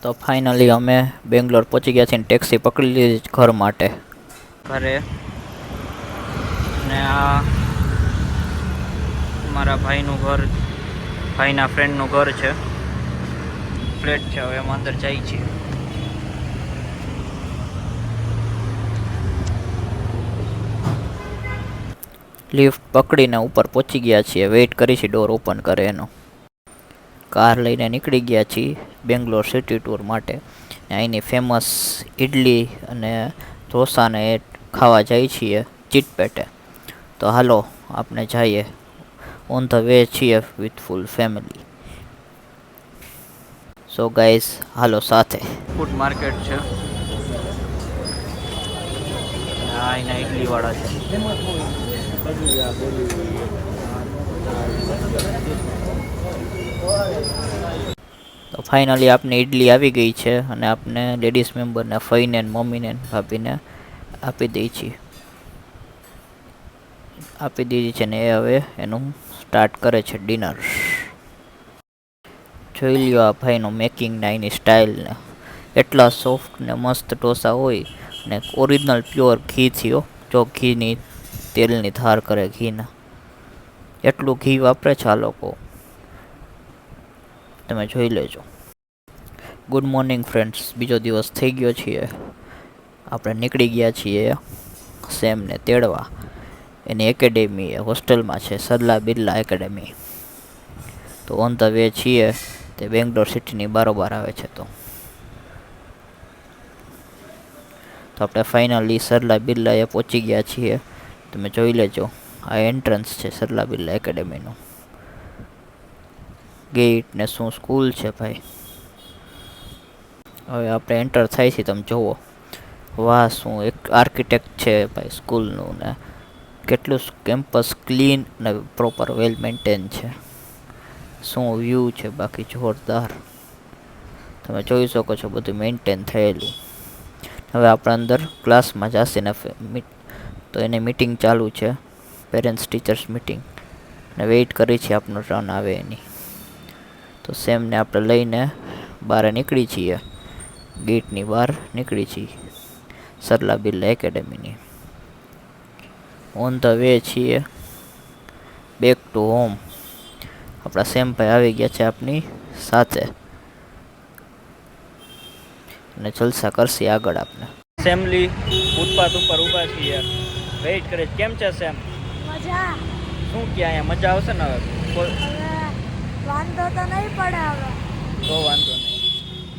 તો ફાઇનલી અમે બેંગ્લોર પહોંચી ગયા છીએ. ટેક્સી પકડી લીધી ઘર માટે. ઘરે ને આ મારા ભાઈનું ઘર, ભાઈના ફ્રેન્ડનું ઘર છે, ફ્લેટ છે. હવે એમાં અંદર જાય છીએ. લિફ્ટ પકડીને ઉપર પહોંચી ગયા છીએ. વેઇટ કરી છે ડોર ઓપન કરે એનો. કાર લઈને નીકળી ગયા છીએ બેંગ્લોર સિટી ટૂર માટે. અહીંની ફેમસ ઇડલી અને ઢોસાને ખાવા જાય છીએ ચીટપેટે. તો હાલો આપણે જઈએ. ઓન ધ વે છીએ with full family. So guys હાલો સાથે. ફૂડ માર્કેટ છે. હા એના ઇડલી વાળા છે. તો ફાઇનલી આપની ઇડલી આવી ગઈ છે અને આપને લેડીઝ મેમ્બરને, ફઈને, મમ્મીને, ભાભીને આપી દઈ છીએ. આપી દીધી છે ને એ હવે એનું સ્ટાર્ટ કરે છે ડિનર. જોઈ લ્યો આ ભાઈનું મેકિંગ ને એની સ્ટાઇલને. એટલા સોફ્ટ ને મસ્ત ઢોસા હોય ને ઓરિજિનલ પ્યોર ઘીથી હો. જો ઘીની તેલની ધાર કરે ઘીના, એટલું ઘી વાપરે છે આ લોકો, તમે જોઈ લેજો. Good morning friends. બીજો દિવસ થઈ ગયો છીએ. આપણે નીકળી ગયા છીએ સેમને તેડવા. એની એકેડેમી હોસ્ટેલમાં છે, સરલા બિરલા એકેડેમી. તો ઓન ધ વે છીએ. તે બેંગ્લોર સિટીની બારોબાર આવે છે. તો આપણે ફાઇનલી સરલા બિરલાએ પહોંચી ગયા છીએ. તમે જોઈ લેજો. આ એન્ટ્રન્સ છે સરલા બિરલા એકેડેમીનું. ગેટ ને શું સ્કૂલ છે ભાઈ. હવે આપણે એન્ટર થાય છે. તમે જુઓ, વાહ શું એક આર્કિટેક્ટ છે ભાઈ સ્કૂલનું. ને કેટલું કેમ્પસ ક્લીન ને પ્રોપર વેલ મેન્ટેન છે. શું વ્યૂ છે બાકી જોરદાર. તમે જોઈ શકો છો બધું મેન્ટેન થયેલું. હવે આપણે અંદર ક્લાસમાં જશે ને તો એને મિટિંગ ચાલુ છે, પેરેન્ટ્સ ટીચર્સ મિટિંગ. ને વેઇટ કરી છે આપણો ટર્ન આવે એની. તો સેમને આપણે લઈને બહાર નીકળી છીએ. ગેટની બહાર નીકળી છીએ સરલા બિરલા એકેડેમીની. ઓન ધ વે છીએ બેક ટુ હોમ. આપણા સેમભાઈ આવી ગયા છે આપની સાથે અને જલસા કરશે આગળ આપણે. સેમલી ફૂટપાથ ઉપર ઊભા છીએ, વેઇટ કરે. કેમ છે સેમ? મજા. શું કે અહીંયા મજા આવશે ને? હવે વાંધો તો નહીં પડે. હવે તો વાંધો નહીં.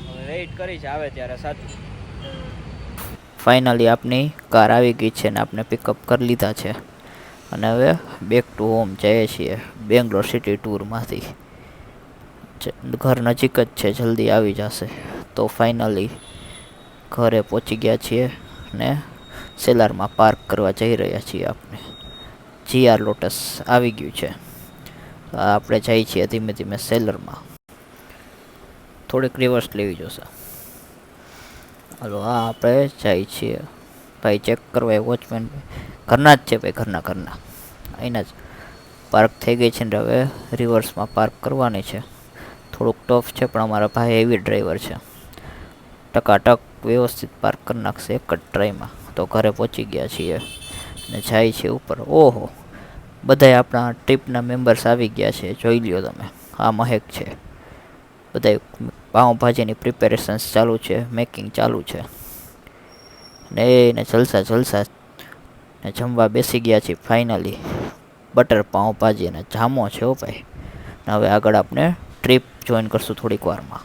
હવે વેઇટ કરી છે આવે ત્યારે સાચું. ફાઇનલી આપની કાર આવી ગઈ છે ને આપણે પિકઅપ કરી લીધા છે. અને હવે બેક ટુ હોમ જઈએ છીએ બેંગ્લોર સિટી ટૂરમાંથી. ઘર નજીક જ છે, જલ્દી આવી જશે. તો ફાઇનલી ઘરે પહોંચી ગયા છીએ ને સેલારમાં પાર્ક કરવા જઈ રહ્યા છીએ. આપણે GR લોટસ આવી ગયું છે. આપણે જઈએ છીએ ધીમે ધીમે સેલરમાં. થોડીક રિવર્સ લેવી જોશે. હાલો હા આપણે જઈએ છીએ ભાઈ ચેક કરવા. એ વોચમેન ઘરના જ છે ભાઈ, ઘરના અહીંના જ પાર્ક થઈ ગઈ છે ને હવે રિવર્સમાં પાર્ક કરવાની છે. થોડુંક ટફ છે પણ અમારા ભાઈ હેવી ડ્રાઈવર છે, ટકાટક વ્યવસ્થિત પાર્ક કરી નાખશે એક જ ટ્રાયમાં. તો ઘરે પહોંચી ગયા છીએ ને જાય છે ઉપર. ઓહો, બધાય આપણા ટ્રીપના મેમ્બર્સ આવી ગયા છે. જોઈ લ્યો તમે. આ મહેક છે. બધાય પાઉંભાજીની પ્રિપેરેશન્સ ચાલુ છે, મેકિંગ ચાલુ છે ને એને જલસા ને જમવા બેસી ગયા છીએ ફાઇનલી. બટર પાઉંભાજી અને જામો છે હો ભાઈ. હવે આગળ આપણે ટ્રીપ જોઈન કરશું થોડીક વારમાં.